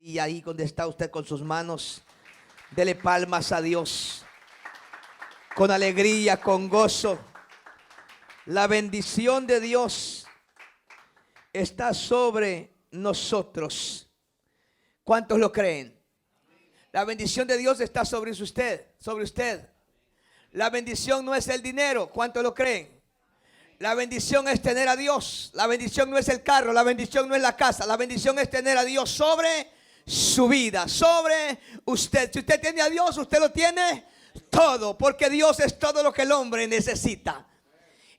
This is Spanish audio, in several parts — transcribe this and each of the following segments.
Y ahí donde está usted con sus manos, dele palmas a Dios. Con alegría, con gozo. La bendición de Dios está sobre nosotros. ¿Cuántos lo creen? La bendición de Dios está sobre usted, sobre usted. La bendición no es el dinero. ¿Cuántos lo creen? La bendición es tener a Dios. La bendición no es el carro. La bendición no es la casa. La bendición es tener a Dios sobre su vida, sobre usted. Si usted tiene a Dios, usted lo tiene todo, porque Dios es todo lo que el hombre necesita.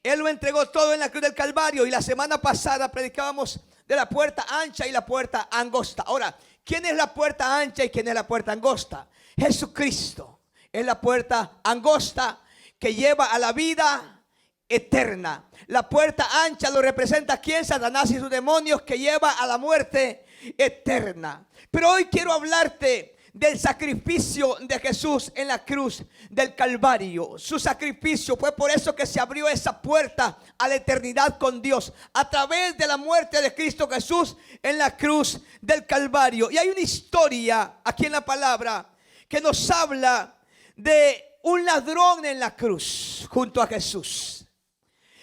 Él lo entregó todo en la cruz del Calvario. Y la semana pasada predicábamos de la puerta ancha y la puerta angosta. Ahora, ¿quién es la puerta ancha y quién es la puerta angosta? Jesucristo es la puerta angosta que lleva a la vida eterna. La puerta ancha lo representa ¿quién? Satanás y sus demonios, que lleva a la muerte eterna. Pero hoy quiero hablarte del sacrificio de Jesús en la cruz del Calvario. Su sacrificio fue por eso que se abrió esa puerta a la eternidad con Dios, a través de la muerte de Cristo Jesús en la cruz del Calvario. Y hay una historia aquí en la palabra que nos habla de un ladrón en la cruz junto a Jesús.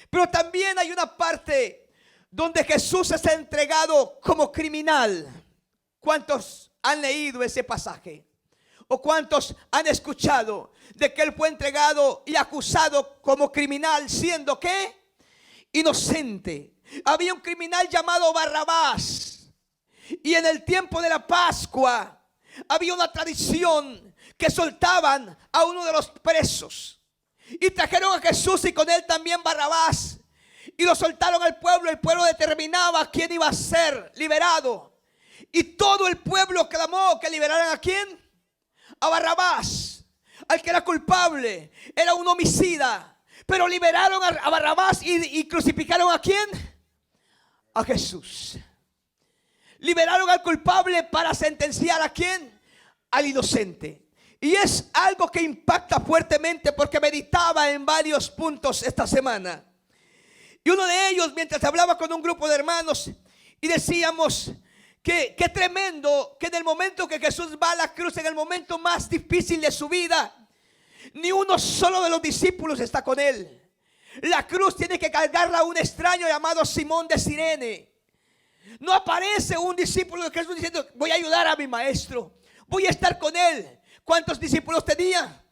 Pero también hay una parte donde Jesús es entregado como criminal. ¿Cuántos han leído ese pasaje? ¿O cuántos han escuchado de que él fue entregado y acusado como criminal, siendo ¿qué? Inocente? Había un criminal llamado Barrabás. Y en el tiempo de la Pascua había una tradición que soltaban a uno de los presos. Y trajeron a Jesús y con él también Barrabás. Y lo soltaron al pueblo. El pueblo determinaba quién iba a ser liberado. Y todo el pueblo clamó que liberaran ¿a quién? A Barrabás, al que era culpable, era un homicida. Pero liberaron a Barrabás y crucificaron ¿a quién? A Jesús. Liberaron al culpable para sentenciar ¿a quién? Al inocente. Y es algo que impacta fuertemente, porque meditaba en varios puntos esta semana. Y uno de ellos, mientras hablaba con un grupo de hermanos, y decíamos que qué tremendo que en el momento que Jesús va a la cruz, en el momento más difícil de su vida, ni uno solo de los discípulos está con él. La cruz tiene que cargarla a un extraño llamado Simón de Cirene. No aparece un discípulo de Jesús diciendo: voy a ayudar a mi maestro, voy a estar con él. ¿Cuántos discípulos tenía?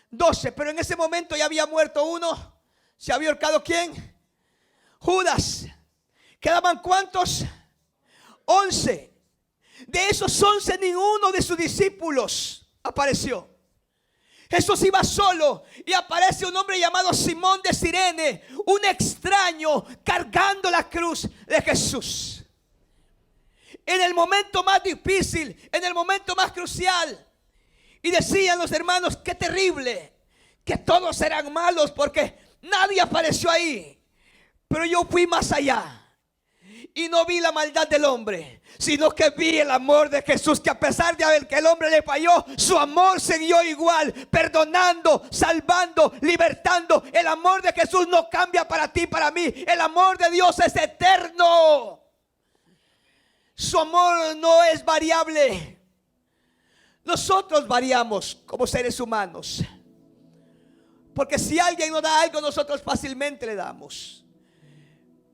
12, pero en ese momento ya había muerto uno. ¿Se había ahorcado quién? Judas. ¿Quedaban cuántos? 11. De esos 11 ninguno de sus discípulos apareció. Jesús iba solo y aparece un hombre llamado Simón de Cirene, un extraño, cargando la cruz de Jesús. En el momento más difícil, en el momento más crucial. Y decían los hermanos: qué terrible, que todos eran malos porque nadie apareció ahí. Pero yo fui más allá y no vi la maldad del hombre, sino que vi el amor de Jesús, que a pesar de que el hombre le falló, su amor siguió igual, perdonando, salvando, libertando. El amor de Jesús no cambia para ti, para mí. El amor de Dios es eterno. Su amor no es variable. Nosotros variamos como seres humanos, porque si alguien nos da algo, nosotros fácilmente le damos.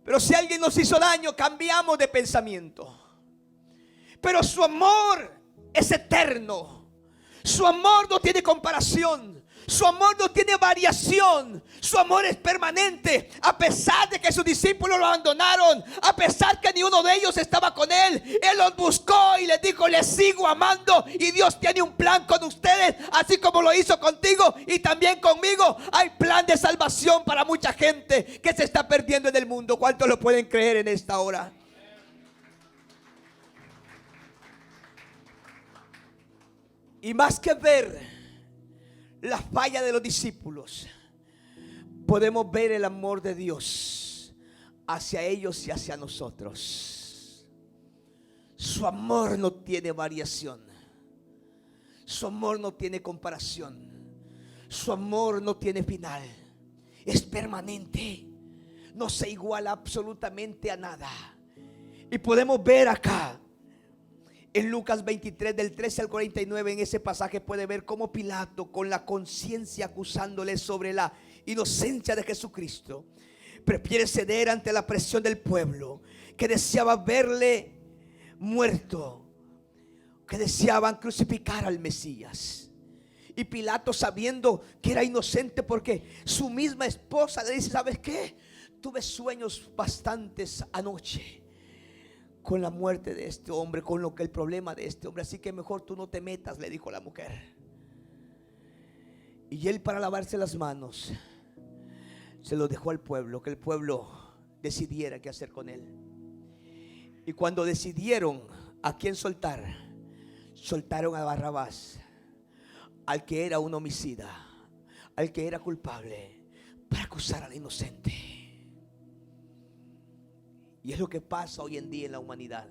Pero si alguien nos hizo daño, cambiamos de pensamiento. Pero su amor es eterno. Su amor no tiene comparación. Su amor no tiene variación. Su amor es permanente. A pesar de que sus discípulos lo abandonaron, a pesar que ni uno de ellos estaba con él, él los buscó y les dijo: les sigo amando. Y Dios tiene un plan con ustedes, así como lo hizo contigo y también conmigo. Hay plan de salvación para mucha gente que se está perdiendo en el mundo. ¿Cuántos lo pueden creer en esta hora? Y más que ver la falla de los discípulos, podemos ver el amor de Dios hacia ellos y hacia nosotros. Su amor no tiene variación. Su amor no tiene comparación. Su amor no tiene final. Es permanente. No se iguala absolutamente a nada. Y podemos ver acá En Lucas 23 del 13 al 49, en ese pasaje puede ver cómo Pilato, con la conciencia acusándole sobre la inocencia de Jesucristo, prefiere ceder ante la presión del pueblo que deseaba verle muerto, que deseaban crucificar al Mesías. Y Pilato, sabiendo que era inocente, porque su misma esposa le dice: ¿sabes qué? Tuve sueños bastantes anoche con la muerte de este hombre, con lo que el problema de este hombre, así que mejor tú no te metas, le dijo la mujer. Y él, para lavarse las manos, se lo dejó al pueblo, que el pueblo decidiera qué hacer con él. Y cuando decidieron a quién soltar, soltaron a Barrabás, al que era un homicida, al que era culpable, para acusar al inocente. Y es lo que pasa hoy en día en la humanidad.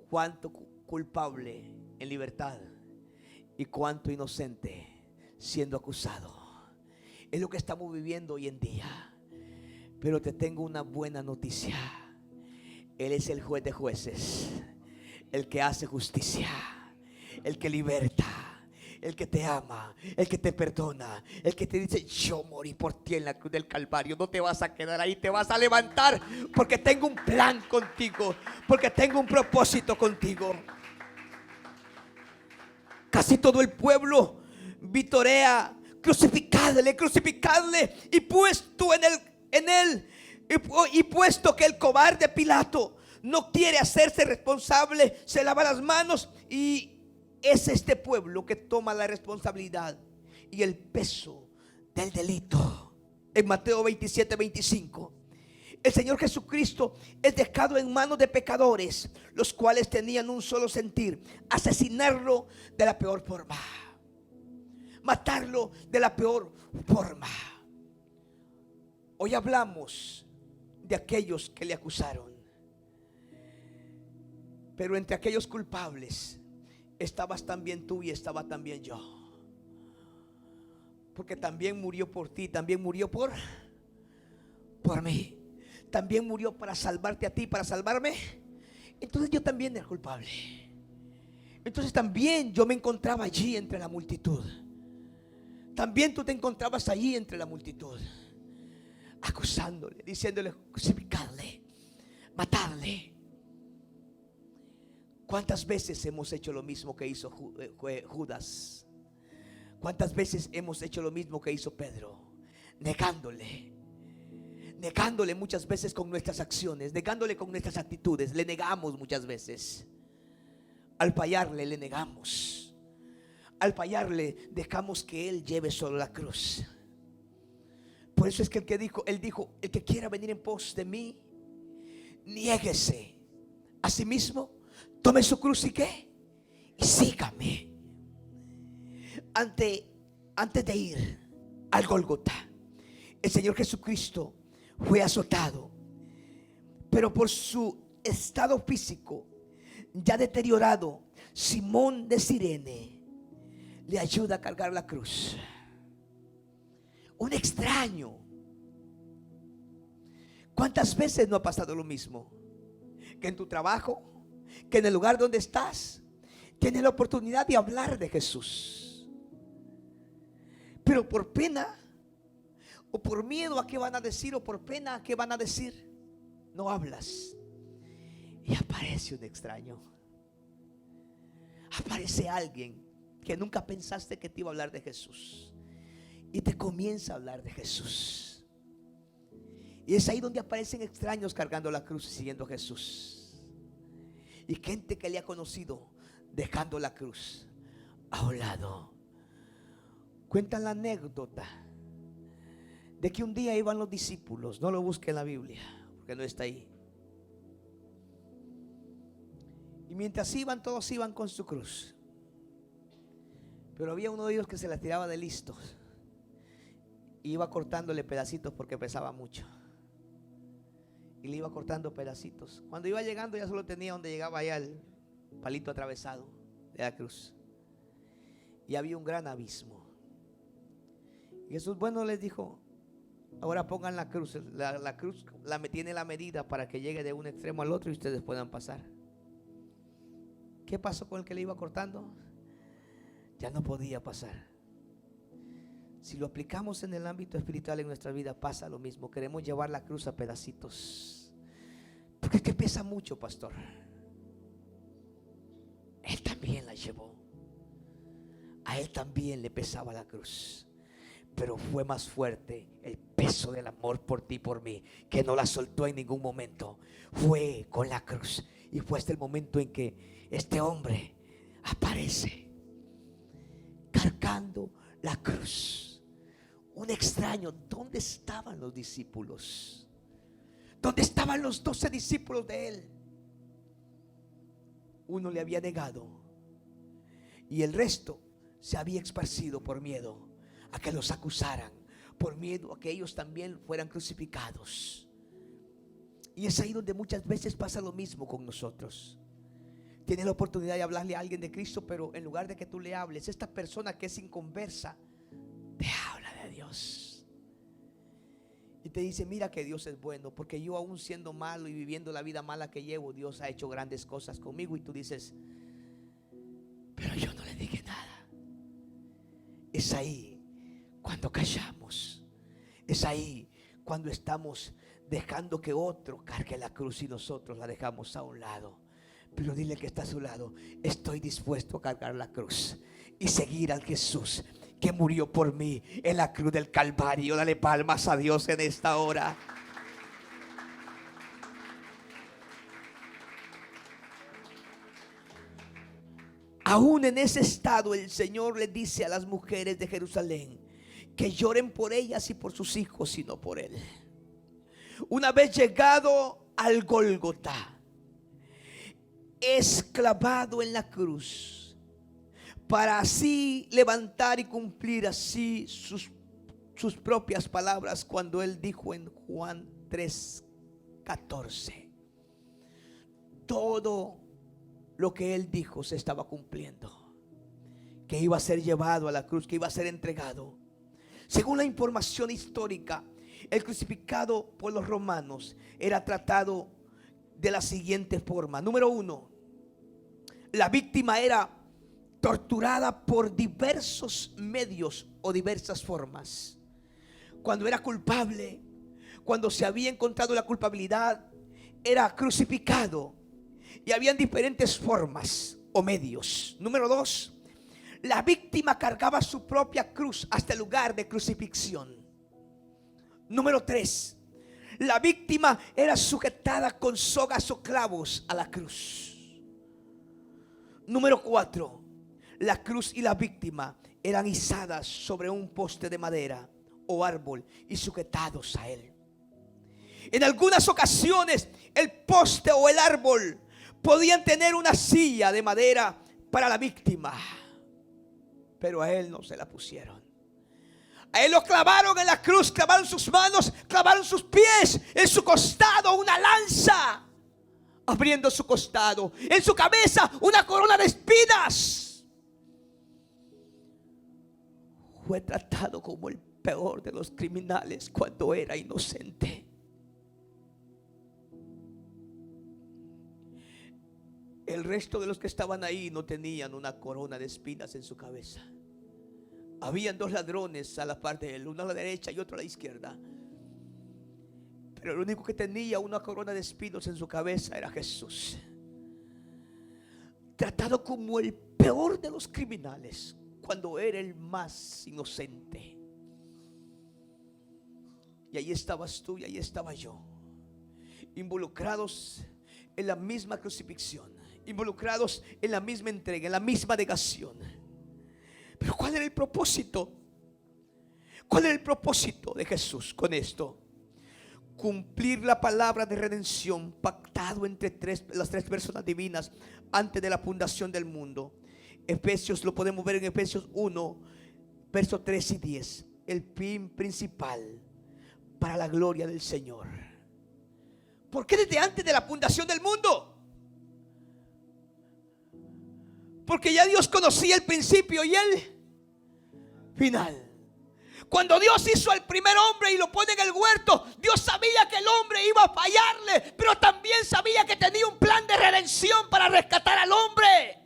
Cuánto culpable en libertad y cuánto inocente siendo acusado. Es lo que estamos viviendo hoy en día. Pero te tengo una buena noticia. Él es el juez de jueces, el que hace justicia, el que liberta, el que te ama, el que te perdona, el que te dice: yo morí por ti en la cruz del Calvario. No te vas a quedar ahí, te vas a levantar, porque tengo un plan contigo, porque tengo un propósito contigo. Casi todo el pueblo vitorea: crucificadle, crucificadle. Y puesto y puesto que el cobarde Pilato no quiere hacerse responsable, se lava las manos, y es este pueblo que toma la responsabilidad y el peso del delito. En Mateo 27-25, el Señor Jesucristo es dejado en manos de pecadores, los cuales tenían un solo sentir: asesinarlo de la peor forma, matarlo de la peor forma. Hoy hablamos de aquellos que le acusaron, pero entre aquellos culpables estabas también tú y estaba también yo, porque también murió por ti, también murió por mí, también murió para salvarte a ti, para salvarme. Entonces yo también era culpable. Entonces también yo me encontraba allí entre la multitud. También tú te encontrabas allí entre la multitud, acusándole, diciéndole: crucificadle, matadle. ¿Cuántas veces hemos hecho lo mismo que hizo Judas? ¿Cuántas veces hemos hecho lo mismo que hizo Pedro? Negándole muchas veces con nuestras acciones, negándole con nuestras actitudes. Le negamos muchas veces. Al fallarle, le negamos. Al fallarle, dejamos que Él lleve solo la cruz. Por eso es que Él dijo: el que quiera venir en pos de mí, niéguese a sí mismo, tome su cruz y ¿qué? Y sígame. Antes de ir al Gólgota, el Señor Jesucristo fue azotado, pero por su estado físico ya deteriorado, Simón de Cirene le ayuda a cargar la cruz. Un extraño. ¿Cuántas veces no ha pasado lo mismo? Que en tu trabajo, que en el lugar donde estás, tienes la oportunidad de hablar de Jesús, pero por pena, o por miedo a qué van a decir, o por pena a qué van a decir, no hablas. Y aparece un extraño, aparece alguien que nunca pensaste que te iba a hablar de Jesús, y te comienza a hablar de Jesús. Y es ahí donde aparecen extraños cargando la cruz y siguiendo a Jesús. Y gente que le ha conocido dejando la cruz a un lado. Cuentan la anécdota de que un día iban los discípulos. No lo busque en la Biblia, porque no está ahí. Y mientras iban, todos iban con su cruz. Pero había uno de ellos que se la tiraba de listos. Y iba cortándole pedacitos porque pesaba mucho. Y le iba cortando pedacitos. Cuando iba llegando ya solo tenía donde llegaba allá el palito atravesado de la cruz. Y había un gran abismo. Y Jesús, bueno, les dijo: ahora pongan la cruz. La cruz tiene la medida para que llegue de un extremo al otro y ustedes puedan pasar. ¿Qué pasó con el que le iba cortando? Ya no podía pasar. Si lo aplicamos en el ámbito espiritual en nuestra vida, pasa lo mismo. Queremos llevar la cruz a pedacitos. Porque es que pesa mucho, pastor. Él también la llevó. A él también le pesaba la cruz. Pero fue más fuerte el peso del amor por ti y por mí, que no la soltó en ningún momento. Fue con la cruz. Y fue hasta el momento en que este hombre aparece cargando la cruz. Un extraño. ¿Dónde estaban los discípulos? ¿Dónde estaban los 12 discípulos de él? Uno le había negado y el resto se había esparcido por miedo a que los acusaran, por miedo a que ellos también fueran crucificados. Y es ahí donde muchas veces pasa lo mismo con nosotros. Tienes la oportunidad de hablarle a alguien de Cristo, pero en lugar de que tú le hables, esta persona que es inconversa te habla de Dios y te dice: mira que Dios es bueno, porque yo, aún siendo malo y viviendo la vida mala que llevo, Dios ha hecho grandes cosas conmigo. Y tú dices: pero yo no le dije nada. Es ahí cuando callamos. Es ahí cuando estamos dejando que otro cargue la cruz y nosotros la dejamos a un lado. Pero dile que está a su lado: estoy dispuesto a cargar la cruz y seguir al Jesús que murió por mí en la cruz del Calvario. Dale palmas a Dios en esta hora. Aún en ese estado, el Señor le dice a las mujeres de Jerusalén que lloren por ellas y por sus hijos, sino por Él. Una vez llegado al Gólgota, es clavado en la cruz, para así levantar y cumplir así sus propias palabras, cuando Él dijo en Juan 3:14: todo lo que Él dijo se estaba cumpliendo, que iba a ser llevado a la cruz, que iba a ser entregado. Según la información histórica, el crucificado por los romanos era tratado de la siguiente forma. Número 1, la víctima era torturada por diversos medios o diversas formas. Cuando era culpable, cuando se había encontrado la culpabilidad, era crucificado. Y habían diferentes formas o medios. Número 2, la víctima cargaba su propia cruz hasta el lugar de crucifixión. Número 3, la víctima era sujetada con sogas o clavos a la cruz. Número 4, la cruz y la víctima eran izadas sobre un poste de madera o árbol y sujetados a él. En algunas ocasiones el poste o el árbol podían tener una silla de madera para la víctima, pero a él no se la pusieron. A él lo clavaron en la cruz, clavaron sus manos, clavaron sus pies, en su costado una lanza, abriendo su costado, en su cabeza una corona de espinas. Fue tratado como el peor de los criminales cuando era inocente. El resto de los que estaban ahí no tenían una corona de espinas en su cabeza. Habían 2 ladrones a la parte de él, uno a la derecha y otro a la izquierda. Pero el único que tenía una corona de espinos en su cabeza era Jesús. Tratado como el peor de los criminales cuando era el más inocente. Y ahí estabas tú y ahí estaba yo, involucrados en la misma crucifixión, involucrados en la misma entrega, en la misma negación. Pero ¿cuál era el propósito? ¿Cuál era el propósito de Jesús con esto? Cumplir la palabra de redención pactado entre las 3 personas divinas antes de la fundación del mundo. Efesios, lo podemos ver en Efesios 1, versos 3 y 10. El fin principal para la gloria del Señor. ¿Por qué desde antes de la fundación del mundo? Porque ya Dios conocía el principio y el final. Cuando Dios hizo al primer hombre y lo pone en el huerto, Dios sabía que el hombre iba a fallarle, pero también sabía que tenía un plan de redención para rescatar al hombre.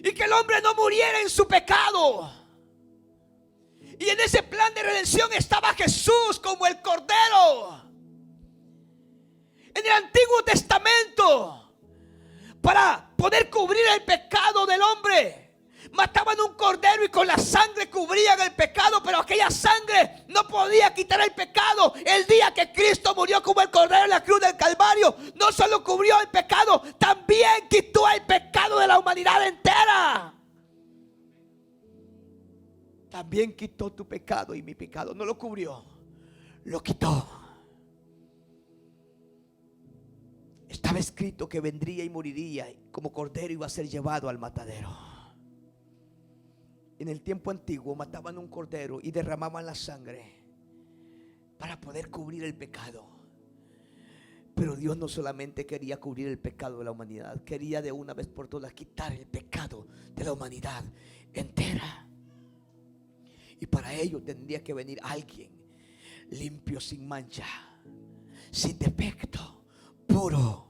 y que el hombre no muriera en su pecado. Y en ese plan de redención estaba Jesús como el Cordero. En el Antiguo Testamento, para poder cubrir el pecado del hombre, mataban un cordero y con la sangre cubrían el pecado, pero aquella sangre no podía quitar el pecado. El día que Cristo murió como el cordero en la cruz del Calvario, no solo cubrió el pecado, también quitó el pecado de la humanidad entera. También quitó tu pecado y mi pecado. No lo cubrió, lo quitó. Estaba escrito que vendría y moriría como cordero, iba a ser llevado al matadero. En el tiempo antiguo mataban un cordero y derramaban la sangre para poder cubrir el pecado. Pero Dios no solamente quería cubrir el pecado de la humanidad, quería de una vez por todas quitar el pecado de la humanidad entera. Y para ello tendría que venir alguien limpio, sin mancha, sin defecto, puro.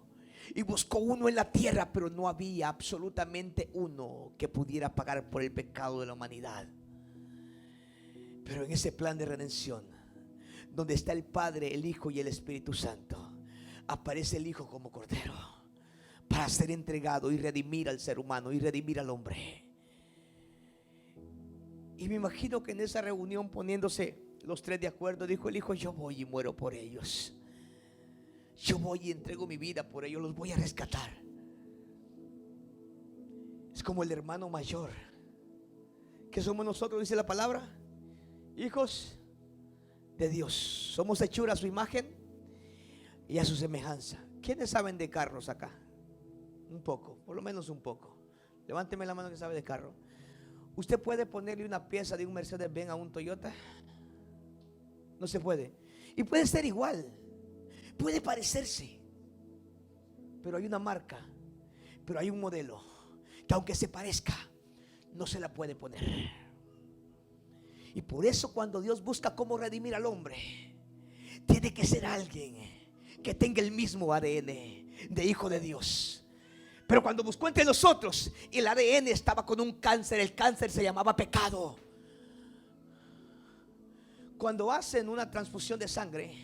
Y buscó uno en la tierra, pero no había absolutamente uno que pudiera pagar por el pecado de la humanidad. Pero en ese plan de redención, donde está el Padre, el Hijo y el Espíritu Santo, aparece el Hijo como Cordero para ser entregado y redimir al ser humano y redimir al hombre. Y me imagino que en esa reunión, poniéndose los tres de acuerdo, dijo el Hijo: yo voy y muero por ellos. Yo voy y entrego mi vida por ellos, los voy a rescatar. Es como el hermano mayor. ¿Qué somos nosotros? Dice la palabra: hijos de Dios. Somos hechura a su imagen y a su semejanza. ¿Quiénes saben de carros acá? Un poco, por lo menos un poco. Levánteme la mano que sabe de carro. ¿Usted puede ponerle una pieza de un Mercedes-Benz a un Toyota? No se puede. Y puede ser igual, puede parecerse, pero hay una marca, pero hay un modelo que aunque se parezca, no se la puede poner. Y por eso cuando Dios busca cómo redimir al hombre, tiene que ser alguien que tenga el mismo ADN de hijo de Dios. Pero cuando buscó entre nosotros, el ADN estaba con un cáncer. El cáncer se llamaba pecado. Cuando hacen una transfusión de sangre,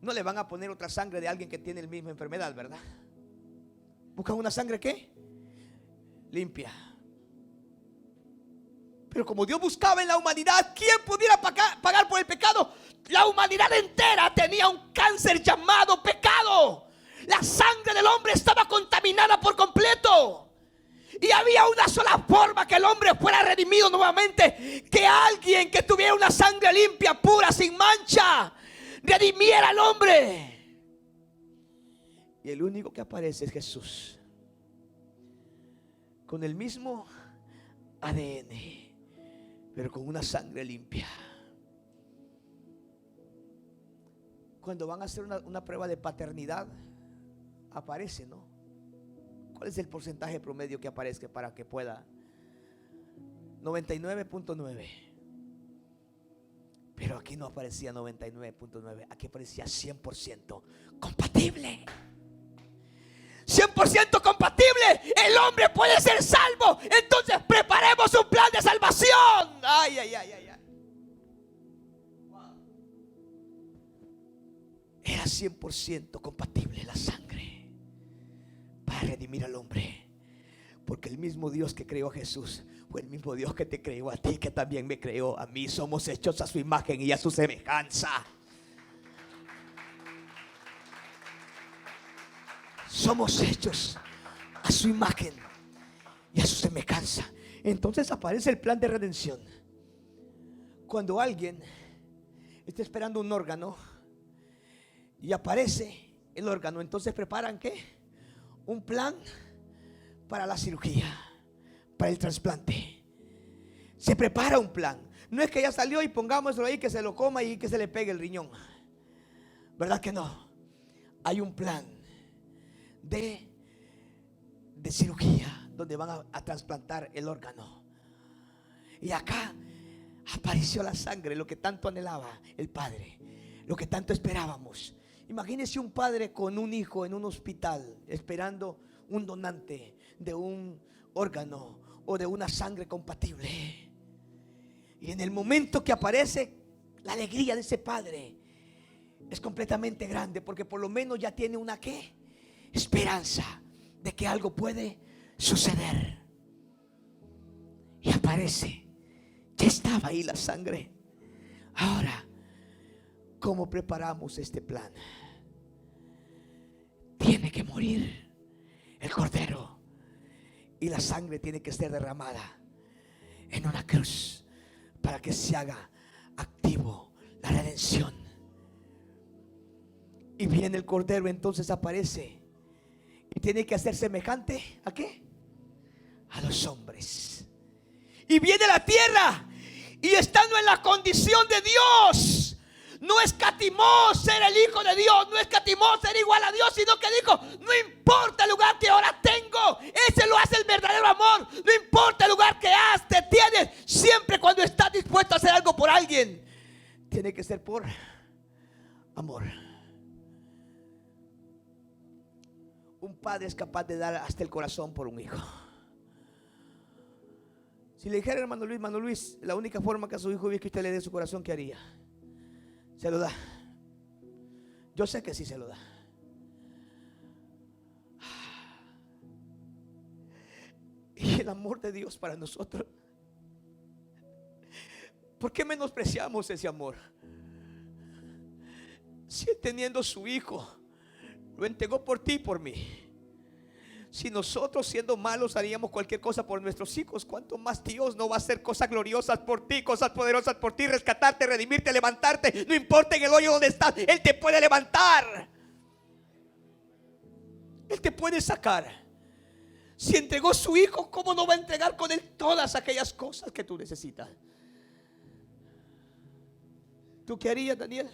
no le van a poner otra sangre de alguien que tiene la misma enfermedad, ¿verdad? Buscan una sangre ¿qué? Limpia. Pero como Dios buscaba en la humanidad quién pudiera pagar por el pecado, la humanidad entera tenía un cáncer llamado pecado. La sangre del hombre estaba contaminada por completo. Y había una sola forma que el hombre fuera redimido nuevamente: que alguien que tuviera una sangre limpia, pura, sin mancha, redimiera al hombre. Y el único que aparece es Jesús, con el mismo ADN, pero con una sangre limpia. Cuando van a hacer una prueba de paternidad, aparece, ¿no? ¿Cuál es el porcentaje promedio que aparezca para que pueda? 99.9. Pero aquí no aparecía 99.9, aquí aparecía 100% compatible. 100% compatible. El hombre puede ser salvo. Entonces preparemos un plan de salvación. Ay, ay, ay, ay, ay. Era 100% compatible la sangre para redimir al hombre. Porque el mismo Dios que creó a Jesús fue el mismo Dios que te creó a ti, que también me creó a mí. Somos hechos a su imagen y a su semejanza. Somos hechos a su imagen y a su semejanza. Entonces aparece el plan de redención. Cuando alguien está esperando un órgano y aparece el órgano, entonces preparan ¿qué? Un plan para la cirugía, para el trasplante. Se prepara un plan. No es que ya salió y pongámoslo ahí que se lo coma y que se le pegue el riñón. ¿Verdad que no? Hay un plan de cirugía donde van a trasplantar el órgano. Y acá apareció la sangre, lo que tanto anhelaba el padre, lo que tanto esperábamos. Imagínese un padre con un hijo en un hospital esperando un donante de un órgano o de una sangre compatible. Y en el momento que aparece, la alegría de ese padre es completamente grande, porque por lo menos ya tiene una ¿qué? Esperanza de que algo puede suceder. Y aparece, ya estaba ahí la sangre. Ahora, ¿cómo preparamos este plan? Tiene que morir el cordero y la sangre tiene que ser derramada en una cruz para que se haga activo la redención. Y viene el cordero, entonces aparece y tiene que hacer semejante ¿a qué? A los hombres. Y viene a la tierra y estando en la condición de Dios, no escatimó ser el Hijo de Dios, no escatimó ser igual a Dios, sino que dijo: no importa el lugar que ahora tengo, ese lo hace el verdadero amor. No importa el lugar que te tienes, siempre cuando estás dispuesto a hacer algo por alguien, tiene que ser por amor. Un padre es capaz de dar hasta el corazón por un hijo. Si le dijera hermano Luis, la única forma que a su hijo vive que usted le dé su corazón, ¿qué haría? Se lo da. Yo sé que sí se lo da. Y el amor de Dios para nosotros, ¿por qué menospreciamos ese amor? Si Él, teniendo su hijo, lo entregó por ti y por mí. Si nosotros, siendo malos, haríamos cualquier cosa por nuestros hijos, ¿cuánto más Dios no va a hacer cosas gloriosas por ti, cosas poderosas por ti, rescatarte, redimirte, levantarte? No importa en el hoyo donde estás, Él te puede levantar, Él te puede sacar. Si entregó su hijo, ¿cómo no va a entregar con Él todas aquellas cosas que tú necesitas? ¿Tú qué harías, Daniel?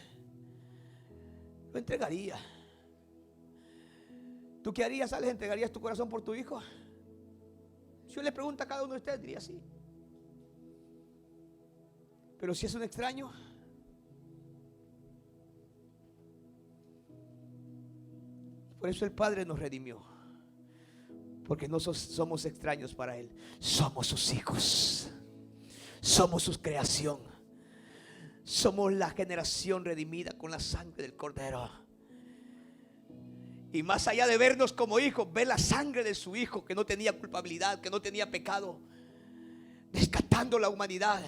Lo entregaría. ¿Tú qué harías, Alex? ¿Entregarías tu corazón por tu hijo? Si yo le pregunto a cada uno de ustedes, diría sí. Pero si es un extraño, por eso el Padre nos redimió, porque no somos extraños para Él, somos sus hijos, somos su creación, somos la generación redimida con la sangre del Cordero. Y más allá de vernos como hijos, ve la sangre de su hijo, que no tenía culpabilidad, que no tenía pecado, rescatando la humanidad.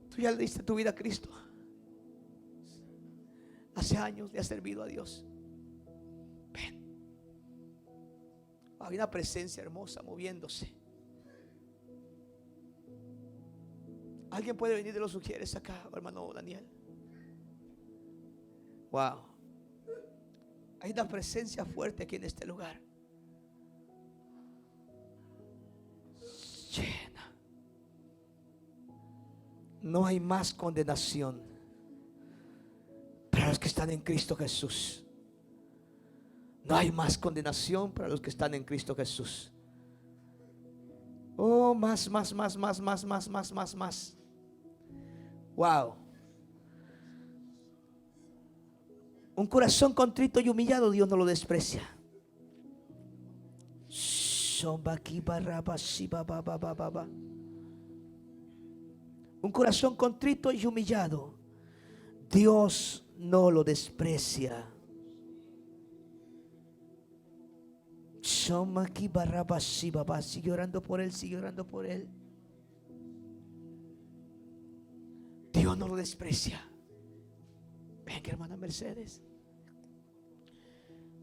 Tú ya le diste tu vida a Cristo. Hace años le has servido a Dios. Ven. Hay una presencia hermosa moviéndose. ¿Alguien puede venir de los sugieres acá, hermano Daniel? Wow. Hay una presencia fuerte aquí en este lugar. Llena. No hay más condenación para los que están en Cristo Jesús. No hay más condenación para los que están en Cristo Jesús. Oh, más. Wow. Un corazón contrito y humillado, Dios no lo desprecia. Un corazón contrito y humillado, Dios no lo desprecia. Sigue orando por él, sigue orando por él. Dios no lo desprecia. Venga, hermana Mercedes.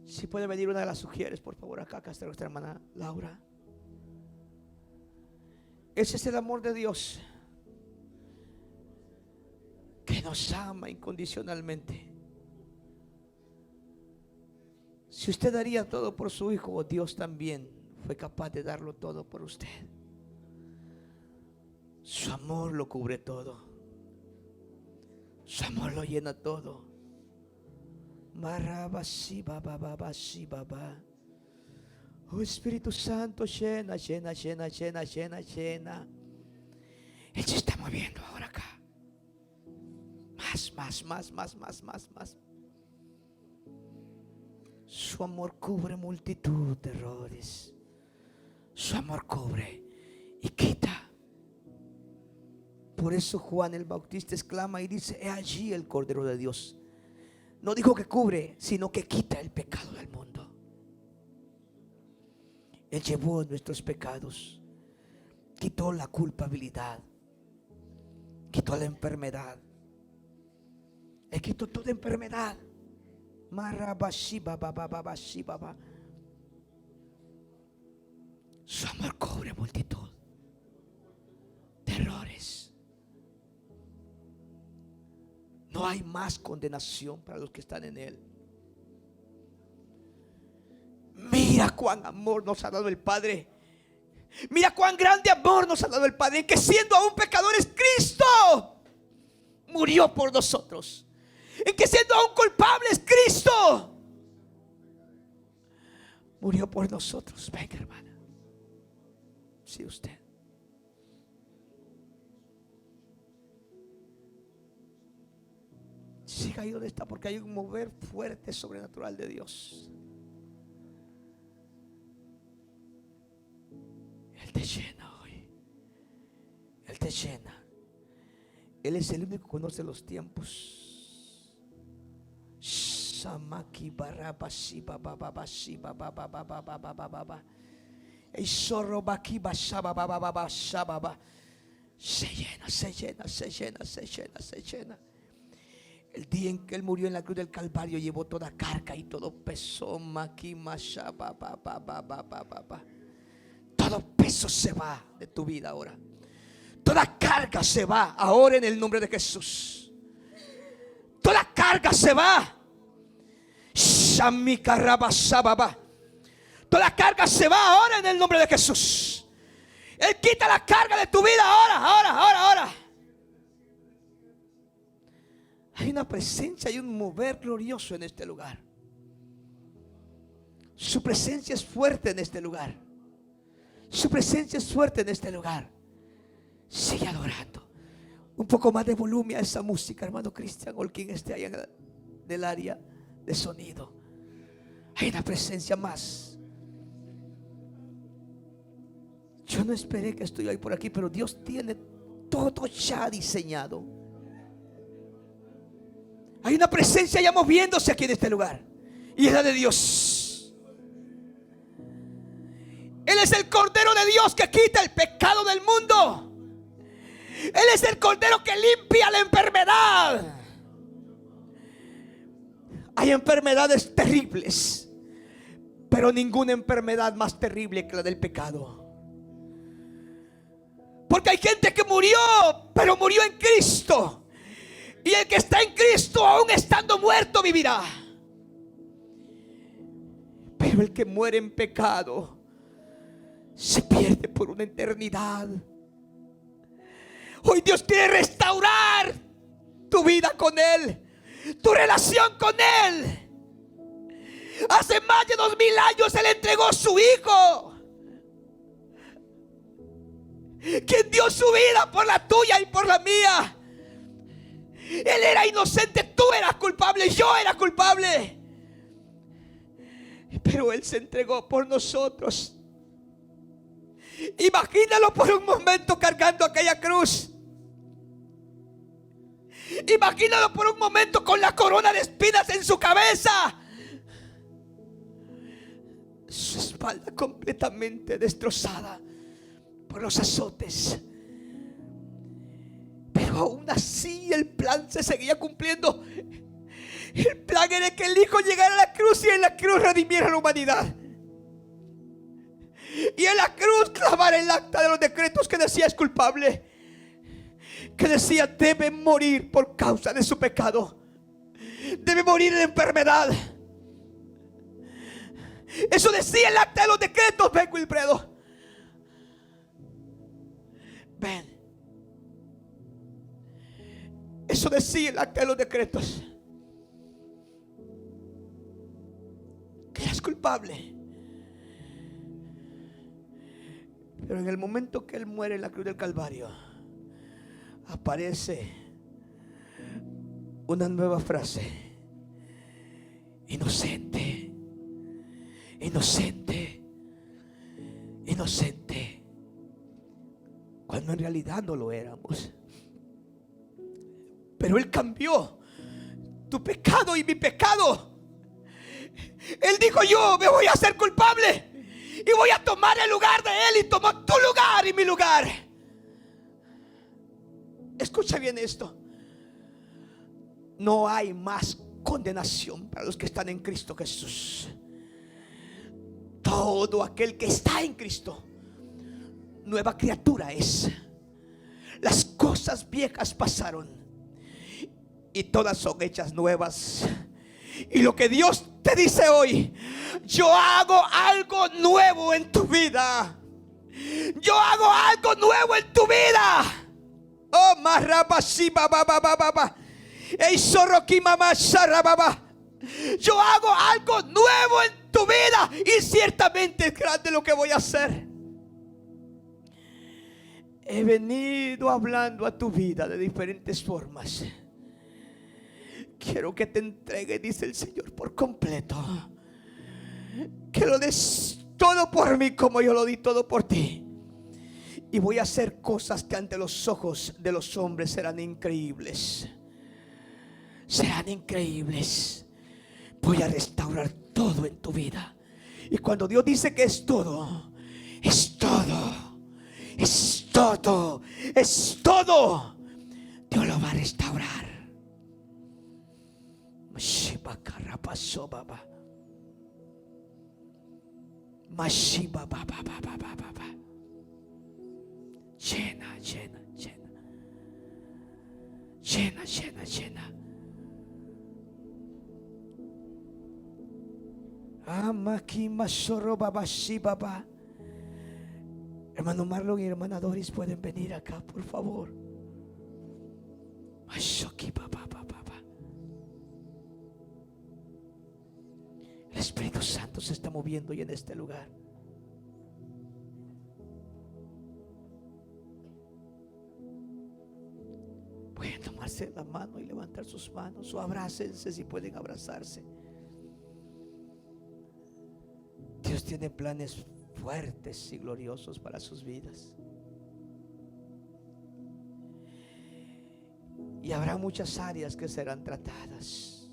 Si puede venir una de las sugieres, por favor, acá está nuestra hermana Laura. Ese es el amor de Dios, que nos ama incondicionalmente. Si usted daría todo por su hijo, Dios también fue capaz de darlo todo por usted. Su amor lo cubre todo. Su amor lo llena todo. Oh Espíritu Santo, llena. Él se está moviendo ahora acá. Más. Su amor cubre multitud de errores. Su amor cubre y quita. Por eso Juan el Bautista exclama y dice: he allí el Cordero de Dios. No dijo que cubre, sino que quita el pecado del mundo. Él llevó nuestros pecados, quitó la culpabilidad, quitó la enfermedad. Él quitó toda enfermedad. Su amor cubre multitud de errores. No hay más condenación para los que están en Él. Mira cuán amor nos ha dado el Padre. Mira cuán grande amor nos ha dado el Padre, que siendo aún pecadores, Cristo murió por nosotros. En que siendo aún culpables, Cristo murió por nosotros. Venga, hermana. Sí, usted. Siga ahí donde está, porque hay un mover fuerte, sobrenatural de Dios. Él te llena hoy. Él te llena. Él es el único que conoce los tiempos. Samaki baraba shiba baba bashiba baba baba baba baba. El zorro baki bashaba baba baba shaba. Se llena, se llena, se llena, se llena, se llena. El día en que Él murió en la cruz del Calvario, llevó toda carga y todo peso. Maki mashaba baba baba baba. Todo peso se va de tu vida ahora. Toda carga se va ahora en el nombre de Jesús. Toda carga se va. Toda carga se va ahora en el nombre de Jesús. Él quita la carga de tu vida ahora. Hay una presencia y un mover glorioso en este lugar. Su presencia es fuerte en este lugar. Su presencia es fuerte en este lugar. Sigue adorando. Un poco más de volumen a esa música, hermano Cristian, o quien esté ahí en el área de sonido. Hay una presencia más. Yo no esperé que estoy ahí por aquí, pero Dios tiene todo ya diseñado. Hay una presencia ya moviéndose aquí en este lugar, y es la de Dios. Él es el Cordero de Dios que quita el pecado del mundo. Él es el Cordero que limpia la enfermedad. Hay enfermedades terribles, pero ninguna enfermedad más terrible que la del pecado. Porque hay gente que murió, pero murió en Cristo. Y el que está en Cristo, aún estando muerto, vivirá. Pero el que muere en pecado se pierde por una eternidad. Hoy Dios quiere restaurar tu vida con Él, tu relación con Él. Hace más de 2000 años Él entregó su Hijo, quien dio su vida por la tuya y por la mía. Él era inocente, tú eras culpable, yo era culpable, pero Él se entregó por nosotros. Imagínalo por un momento cargando aquella cruz. Imagínalo por un momento con la corona de espinas en su cabeza, su espalda completamente destrozada por los azotes. Pero aún así el plan se seguía cumpliendo. El plan era que el Hijo llegara a la cruz y en la cruz redimiera a la humanidad. Y en la cruz clavara el acta de los decretos que decía es culpable, que decía debe morir por causa de su pecado, debe morir en enfermedad. Eso decía el acta de los decretos. Ven, Wilfredo, ven. Eso decía el acta de los decretos, que eras culpable. Pero en el momento que Él muere en la cruz del Calvario, aparece una nueva frase: inocente, inocente, inocente, cuando en realidad no lo éramos. Pero Él cambió tu pecado y mi pecado. Él dijo: yo me voy a hacer culpable y voy a tomar el lugar de Él, y tomó tu lugar y mi lugar. Escucha bien esto: no hay más condenación para los que están en Cristo Jesús. Todo aquel que está en Cristo, nueva criatura es. Las cosas viejas pasaron y todas son hechas nuevas. Y lo que Dios te dice hoy: yo hago algo nuevo en tu vida. Yo hago algo nuevo en tu vida. Oh, marabashiba baba baba. Ey soroki mamá sharababa. Yo hago algo nuevo en tu vida, y ciertamente es grande lo que voy a hacer. He venido hablando a tu vida de diferentes formas. Quiero que te entregue, dice el Señor, por completo. Que lo des todo por mí como yo lo di todo por ti. Y voy a hacer cosas que ante los ojos de los hombres serán increíbles. Serán increíbles. Voy a restaurar todo en tu vida. Y cuando Dios dice que es todo, es todo. Es todo. Es todo. Dios lo va a restaurar. Mashiba karapaso baba. Mashiba baba baba baba. Llena, llena, llena. Llena, llena, llena. Amaki masoro baba shi baba. Hermano Marlon y hermana Doris, pueden venir acá, por favor. Mashoki baba baba. El Espíritu Santo se está moviendo hoy en este lugar. Pueden tomarse la mano y levantar sus manos, o abrácense si pueden abrazarse. Dios tiene planes fuertes y gloriosos para sus vidas. Y habrá muchas áreas que serán tratadas.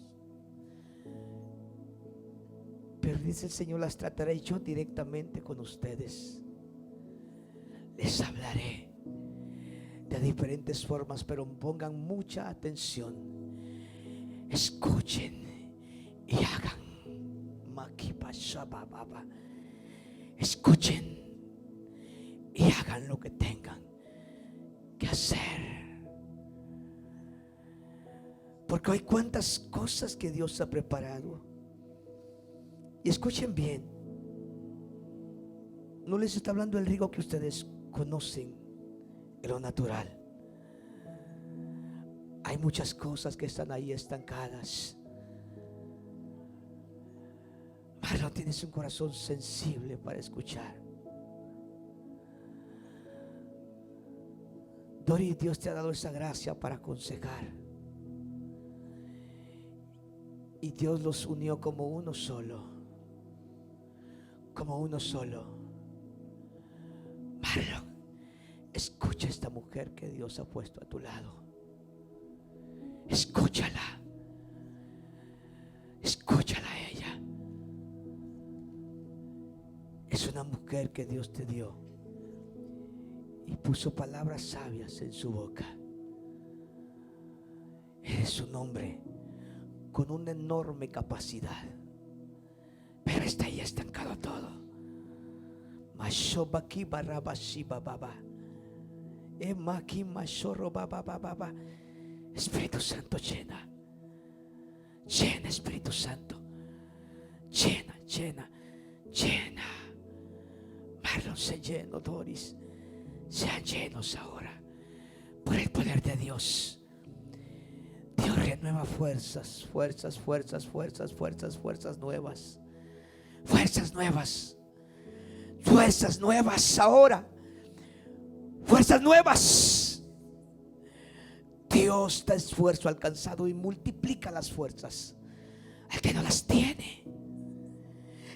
Pero dice el Señor: las trataré yo directamente con ustedes. Les hablaré de diferentes formas, pero pongan mucha atención. Escuchen y hagan. Escuchen y hagan lo que tengan que hacer. Porque hay cuantas cosas que Dios ha preparado. Y escuchen bien, no les está hablando el riego que ustedes conocen en lo natural. Hay muchas cosas que están ahí estancadas. Marlon, tienes un corazón sensible para escuchar. Dori, Dios te ha dado esa gracia para aconsejar. Y Dios los unió como uno solo. Como uno solo. Marlon, escucha a esta mujer que Dios ha puesto a tu lado. Escúchala. Escúchala a ella. Es una mujer que Dios te dio y puso palabras sabias en su boca. Eres un hombre con una enorme capacidad, pero está ahí estancado todo. Mashobaki barabashi bababa. Emaki mashoro bababa. Espíritu Santo, llena. Llena, Espíritu Santo. Llena, llena, llena. Marlon, se lleno, Doris. Sean llenos ahora por el poder de Dios. Dios renueva fuerzas, fuerzas, fuerzas, fuerzas, fuerzas, fuerzas nuevas. Fuerzas nuevas. Fuerzas nuevas ahora. Fuerzas nuevas. Dios da esfuerzo alcanzado y multiplica las fuerzas al que no las tiene.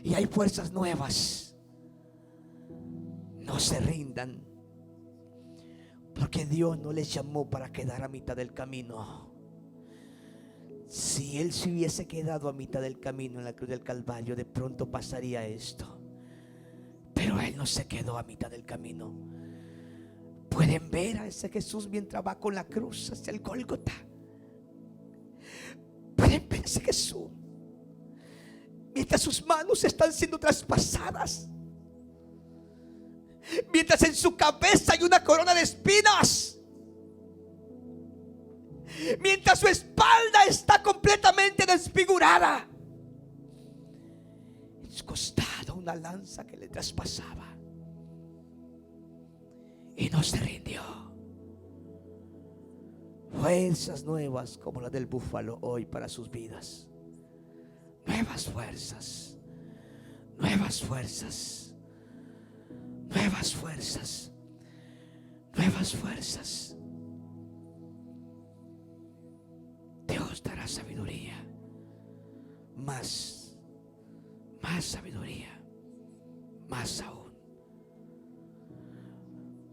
y hay fuerzas nuevas. No se rindan, porque Dios no les llamó para quedar a mitad del camino. Si Él se hubiese quedado a mitad del camino en la cruz del Calvario, de pronto pasaría esto. Pero Él no se quedó a mitad del camino. Pueden ver a ese Jesús mientras va con la cruz hacia el Gólgota. Pueden ver a ese Jesús mientras sus manos están siendo traspasadas, mientras en su cabeza hay una corona de espinas, mientras su espalda está completamente desfigurada, en su costado una lanza que le traspasaba, y no se rindió. Fuerzas nuevas como la del búfalo hoy para sus vidas. Nuevas fuerzas, nuevas fuerzas, nuevas fuerzas, nuevas fuerzas. Dios dará sabiduría, más sabiduría, más aún.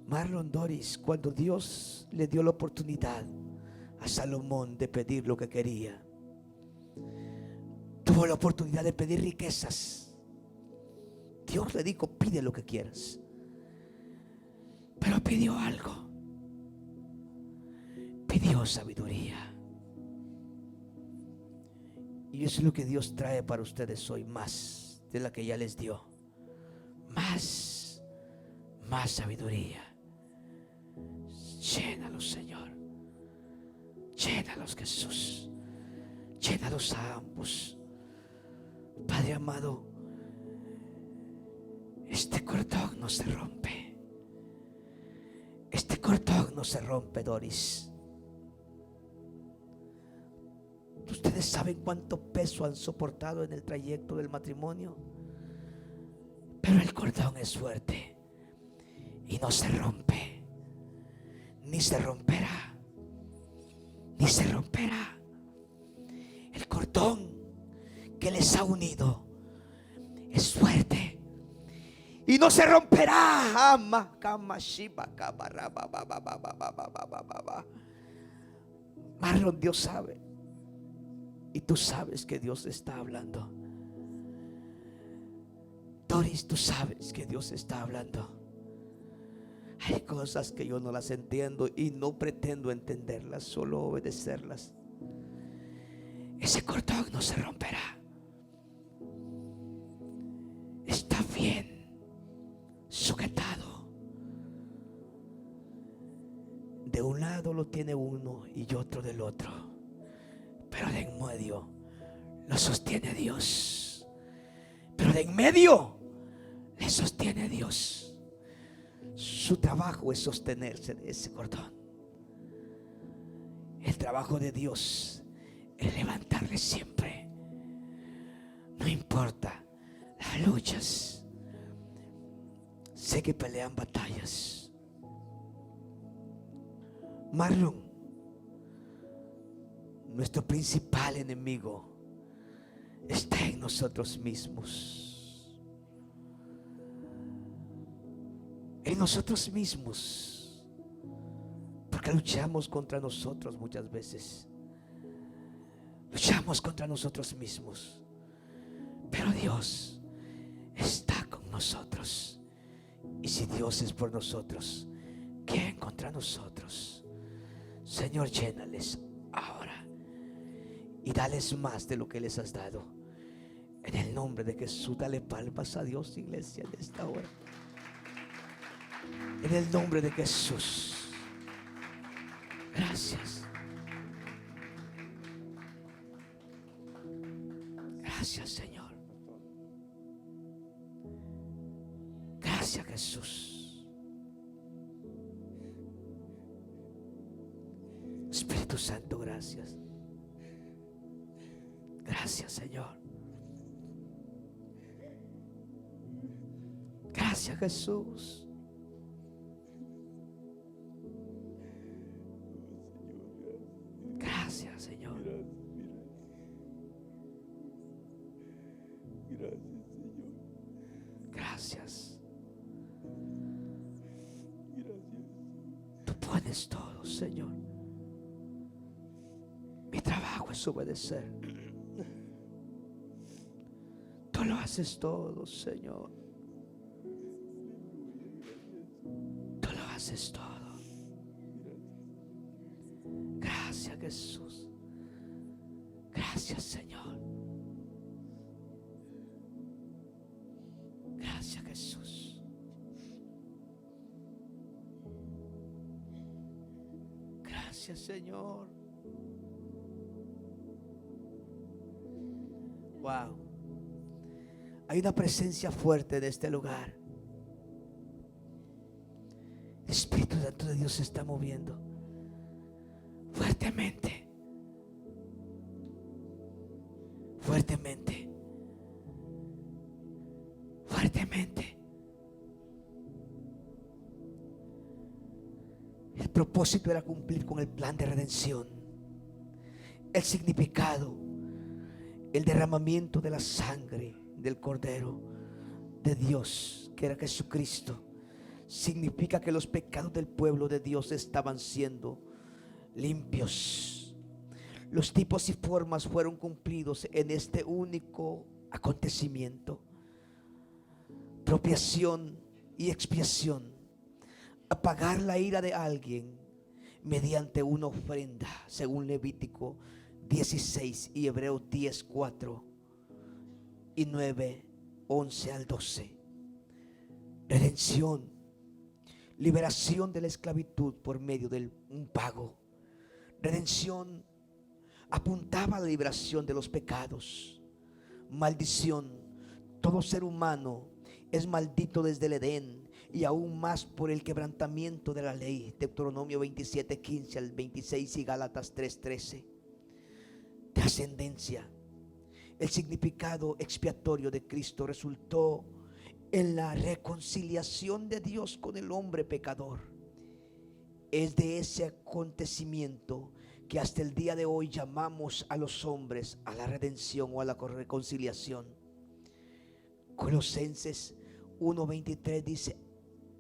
Marlon Doris, cuando Dios le dio la oportunidad a Salomón de pedir lo que quería, tuvo la oportunidad de pedir riquezas. Dios le dijo: pide lo que quieras. Pero pidió algo. Pidió sabiduría. Y eso es lo que Dios trae para ustedes hoy, más de la que ya les dio. Más sabiduría. Llénalos, Señor. Llénalos, Jesús. Llénalos a ambos. Padre amado, este cordón no se rompe. Este cordón no se rompe, Doris. Ustedes saben cuánto peso han soportado en el trayecto del matrimonio, pero el cordón es fuerte y no se rompe, ni se romperá, ni se romperá. El cordón que les ha unido es fuerte y no se romperá. Marlon, Dios sabe, y tú sabes que Dios está hablando. Doris, tú sabes que Dios está hablando. Hay cosas que yo no las entiendo y no pretendo entenderlas, solo obedecerlas. Ese cordón no se romperá. Está bien sujetado. De un lado lo tiene uno y otro del otro, pero de en medio lo sostiene Dios. Pero de en medio le sostiene Dios. Su trabajo es sostenerse de ese cordón. El trabajo de Dios es levantarle siempre. No importa las luchas. Sé que pelean batallas. Marlon, nuestro principal enemigo está en nosotros mismos. En nosotros mismos. Porque luchamos contra nosotros muchas veces. Luchamos contra nosotros mismos. Pero Dios está con nosotros. Y si Dios es por nosotros, ¿quién contra nosotros? Señor, llénales ahora y dales más de lo que les has dado. En el nombre de Jesús, dale palmas a Dios, iglesia, en esta hora. En el nombre de Jesús. Gracias. Gracias, Señor. Gracias, Jesús. Espíritu Santo, gracias. Gracias, Señor. Gracias, Jesús. Gracias, Señor. Gracias, Señor. Gracias. Tú puedes todo, Señor. Mi trabajo es obedecer. Tú lo haces todo, Señor. Tú lo haces todo. Gracias, Jesús. Gracias, Señor. Gracias, Jesús. Gracias, Señor. Wow. Hay una presencia fuerte en este lugar. El Espíritu Santo de Dios se está moviendo fuertemente. Fuertemente. Fuertemente. El propósito era cumplir con el plan de redención. El significado, el derramamiento de la sangre del Cordero de Dios, que era Jesucristo, significa que los pecados del pueblo de Dios estaban siendo limpios. Los tipos y formas fueron cumplidos en este único acontecimiento: propiciación y expiación. Apagar la ira de alguien mediante una ofrenda, según Levítico 16 y Hebreos 10, 4 y 9, 11 al 12. Redención, liberación de la esclavitud por medio de un pago. Redención apuntaba a la liberación de los pecados. Maldición, todo ser humano es maldito desde el Edén, y aún más por el quebrantamiento de la ley. Deuteronomio 27, 15 al 26 y Gálatas 3, 13. Trascendencia, el significado expiatorio de Cristo resultó en la reconciliación de Dios con el hombre pecador. Es de ese acontecimiento que hasta el día de hoy llamamos a los hombres a la redención o a la reconciliación. Colosenses 1:23 dice: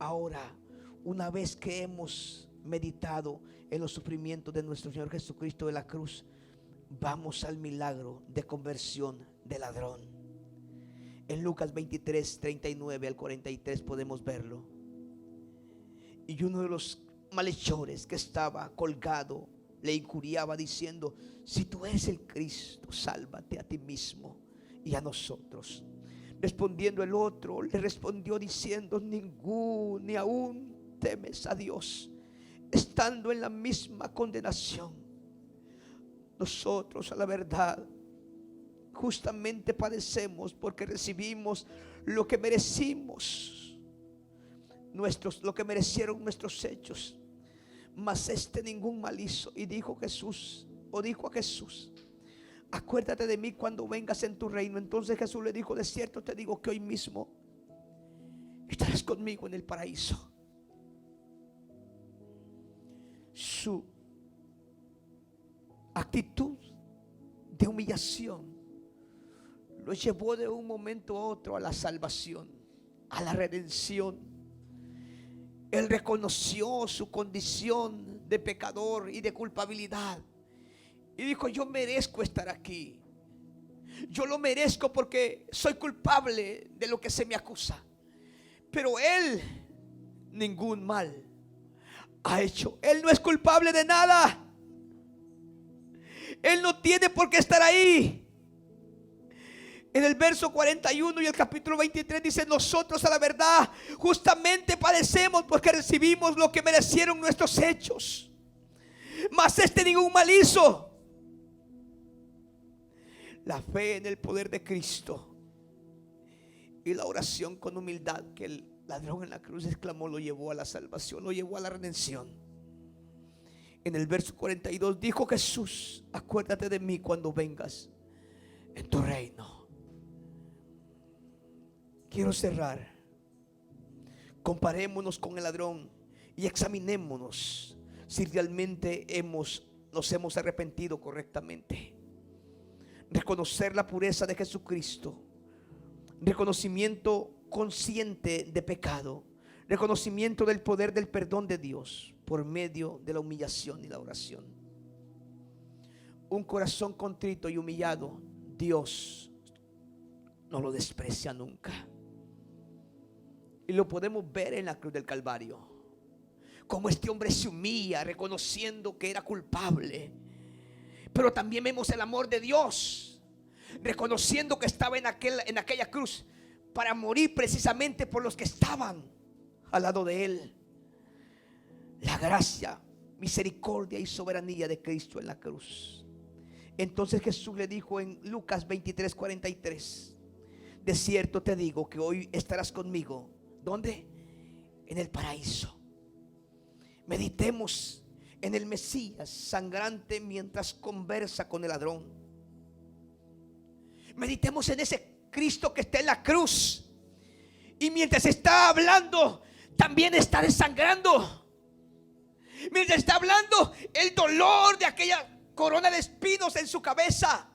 ahora, una vez que hemos meditado en los sufrimientos de nuestro Señor Jesucristo de la cruz, vamos al milagro de conversión del ladrón. En Lucas 23, 39 al 43 podemos verlo. Y uno de los malhechores que estaba colgado le injuriaba diciendo: si tú eres el Cristo, sálvate a ti mismo y a nosotros. Respondiendo el otro, le respondió diciendo: ni aún temes a Dios, estando en la misma condenación. Nosotros, a la verdad, justamente padecemos porque recibimos lo que merecimos, lo que merecieron nuestros hechos. Mas ningún mal hizo. Y dijo a Jesús: acuérdate de mí cuando vengas en tu reino. Entonces Jesús le dijo: de cierto te digo que hoy mismo estarás conmigo en el paraíso. Su actitud de humillación lo llevó de un momento a otro a la salvación, a la redención. Él reconoció su condición de pecador y de culpabilidad y dijo: yo merezco estar aquí. Yo lo merezco porque soy culpable de lo que se me acusa. Pero él ningún mal ha hecho. Él no es culpable de nada. Él no tiene por qué estar ahí. En el verso 41 y el capítulo 23 dice: nosotros, a la verdad, justamente padecemos porque recibimos lo que merecieron nuestros hechos. Mas ningún mal hizo. La fe en el poder de Cristo y la oración con humildad que el ladrón en la cruz exclamó lo llevó a la salvación, lo llevó a la redención. En el verso 42 dijo Jesús: acuérdate de mí cuando vengas en tu reino. Quiero cerrar. Comparémonos con el ladrón y examinémonos si realmente nos hemos arrepentido correctamente. Reconocer la pureza de Jesucristo, reconocimiento consciente de pecado, reconocimiento del poder del perdón de Dios por medio de la humillación y la oración. Un corazón contrito y humillado, Dios no lo desprecia nunca. Y lo podemos ver en la cruz del Calvario, como este hombre se humilla reconociendo que era culpable. Pero también vemos el amor de Dios, reconociendo que estaba en aquella cruz para morir precisamente por los que estaban al lado de él. La gracia, misericordia y soberanía de Cristo en la cruz. Entonces Jesús le dijo en Lucas 23:43: de cierto te digo que hoy estarás conmigo. ¿Dónde? En el paraíso. Meditemos en el Mesías sangrante mientras conversa con el ladrón. Meditemos en ese Cristo que está en la cruz y mientras está hablando también está desangrando. Mientras está hablando, el dolor de aquella corona de espinos en su cabeza.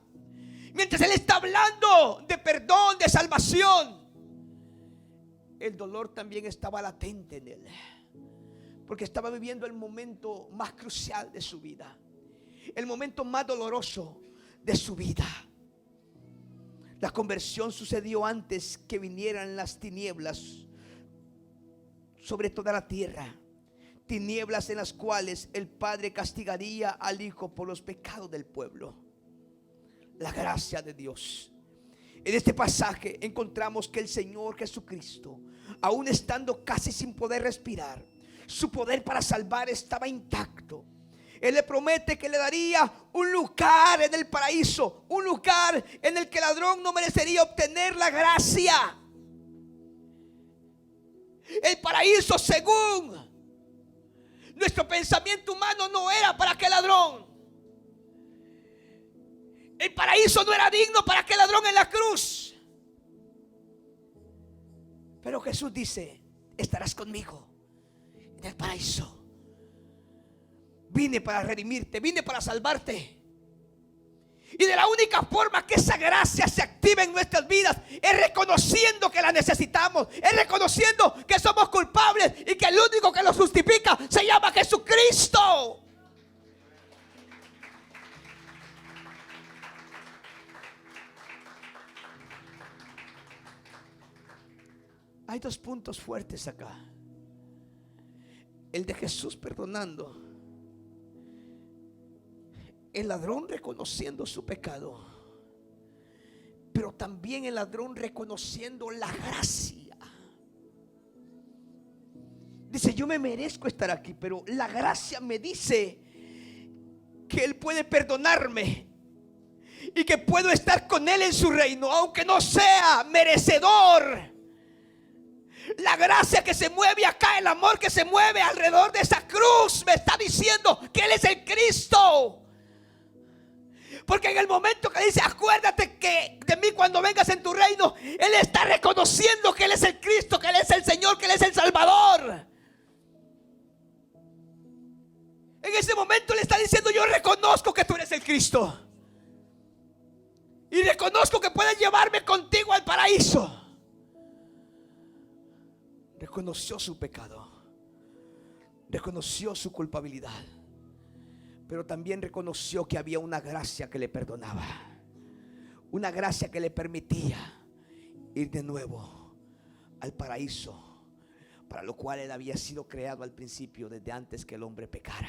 Mientras él está hablando de perdón, de salvación, el dolor también estaba latente en él, porque estaba viviendo el momento más crucial de su vida, el momento más doloroso de su vida. La conversión sucedió antes que vinieran las tinieblas sobre toda la tierra. Tinieblas en las cuales el Padre castigaría al Hijo por los pecados del pueblo. La gracia de Dios. En este pasaje encontramos que el Señor Jesucristo, aún estando casi sin poder respirar, su poder para salvar estaba intacto. Él le promete que le daría un lugar en el paraíso, un lugar en el que el ladrón no merecería obtener la gracia. El paraíso, según nuestro pensamiento humano, no era para aquel ladrón. El paraíso no era digno para aquel ladrón en la cruz. Pero Jesús dice: estarás conmigo en el paraíso. Vine para redimirte, vine para salvarte. Y de la única forma que esa gracia se active en nuestras vidas es reconociendo que la necesitamos, es reconociendo que somos culpables y que el único que nos justifica se llama Jesucristo. Hay dos puntos fuertes acá: el de Jesús perdonando, el ladrón reconociendo su pecado, pero también el ladrón reconociendo la gracia. Dice: yo me merezco estar aquí, pero la gracia me dice que Él puede perdonarme y que puedo estar con Él en su reino, aunque no sea merecedor. La gracia que se mueve acá, el amor que se mueve alrededor de esa cruz, me está diciendo que Él es el Cristo. Porque en el momento que dice: acuérdate que de mí cuando vengas en tu reino, Él está reconociendo que Él es el Cristo, que Él es el Señor, que Él es el Salvador. En ese momento le está diciendo: yo reconozco que tú eres el Cristo y reconozco que puedes llevarme contigo al paraíso. Reconoció su pecado, reconoció su culpabilidad, pero también reconoció que había una gracia que le perdonaba, una gracia que le permitía ir de nuevo al paraíso, para lo cual él había sido creado al principio, desde antes que el hombre pecara.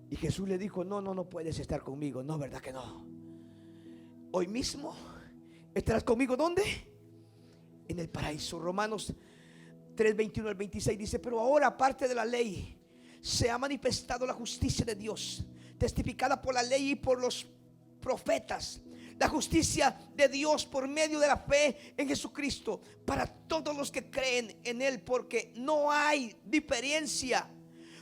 Y Jesús le dijo: no puedes estar conmigo. No, ¿verdad que no? Hoy mismo estarás conmigo. ¿Dónde? En el paraíso. Romanos 3:21 al 26 dice: pero ahora, aparte de la ley, se ha manifestado la justicia de Dios, testificada por la ley y por los profetas, la justicia de Dios por medio de la fe en Jesucristo, para todos los que creen en Él, porque no hay diferencia,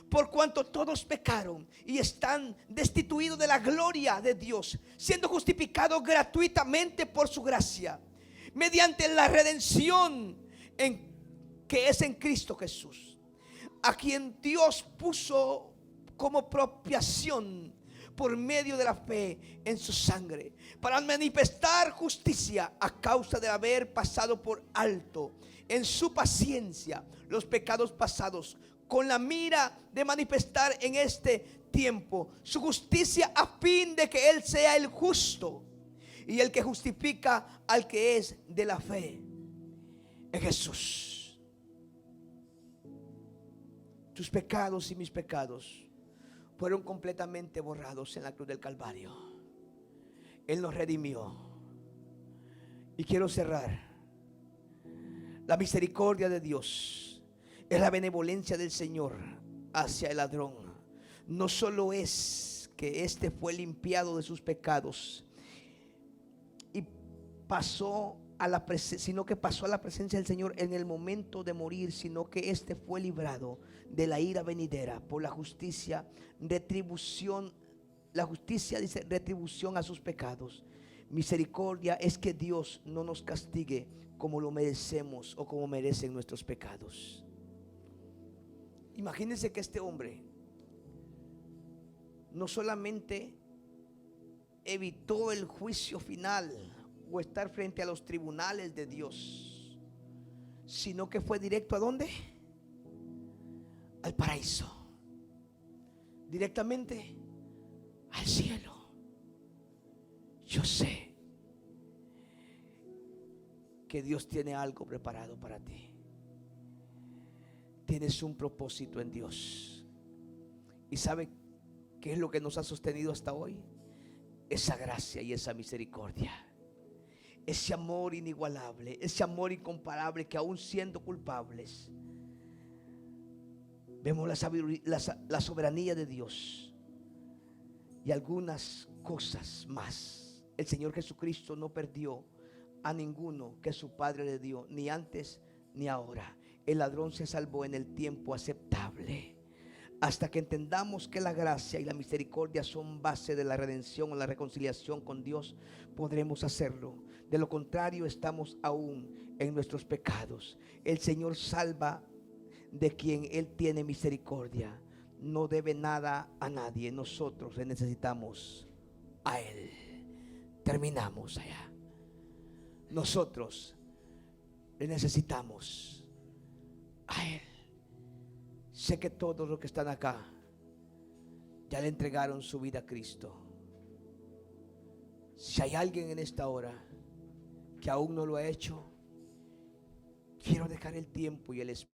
por cuanto todos pecaron y están destituidos de la gloria de Dios, siendo justificados gratuitamente por su gracia, mediante la redención que es en Cristo Jesús, a quien Dios puso como propiciación por medio de la fe en su sangre, para manifestar justicia a causa de haber pasado por alto en su paciencia los pecados pasados, con la mira de manifestar en este tiempo su justicia, a fin de que Él sea el justo y el que justifica al que es de la fe en Jesús. Tus pecados y mis pecados fueron completamente borrados en la cruz del Calvario. Él nos redimió. Y quiero cerrar. La misericordia de Dios es la benevolencia del Señor hacia el ladrón. No solo es que éste fue limpiado de sus pecados y pasó a la sino que pasó a la presencia del Señor en el momento de morir, sino que éste fue librado de la ira venidera por la justicia, retribución. La justicia dice retribución a sus pecados. Misericordia es que Dios no nos castigue como lo merecemos o como merecen nuestros pecados. Imagínense que este hombre no solamente evitó el juicio final o estar frente a los tribunales de Dios, sino que fue directo ¿a dónde? Al paraíso, directamente al cielo. Yo sé que Dios tiene algo preparado para ti. Tienes un propósito en Dios. ¿Y sabe qué es lo que nos ha sostenido hasta hoy? Esa gracia y esa misericordia. Ese amor inigualable, ese amor incomparable, que aún siendo culpables, vemos la soberanía de Dios y algunas cosas más. El Señor Jesucristo no perdió a ninguno que su Padre le dio, ni antes ni ahora. El ladrón se salvó en el tiempo aceptable. Hasta que entendamos que la gracia y la misericordia son base de la redención o la reconciliación con Dios, podremos hacerlo. De lo contrario, estamos aún en nuestros pecados. El Señor salva de quien Él tiene misericordia. No debe nada a nadie. Nosotros le necesitamos a Él. Terminamos allá. Nosotros le necesitamos a Él. Sé que todos los que están acá ya le entregaron su vida a Cristo. Si hay alguien en esta hora que aún no lo ha hecho, quiero dejar el tiempo y el espacio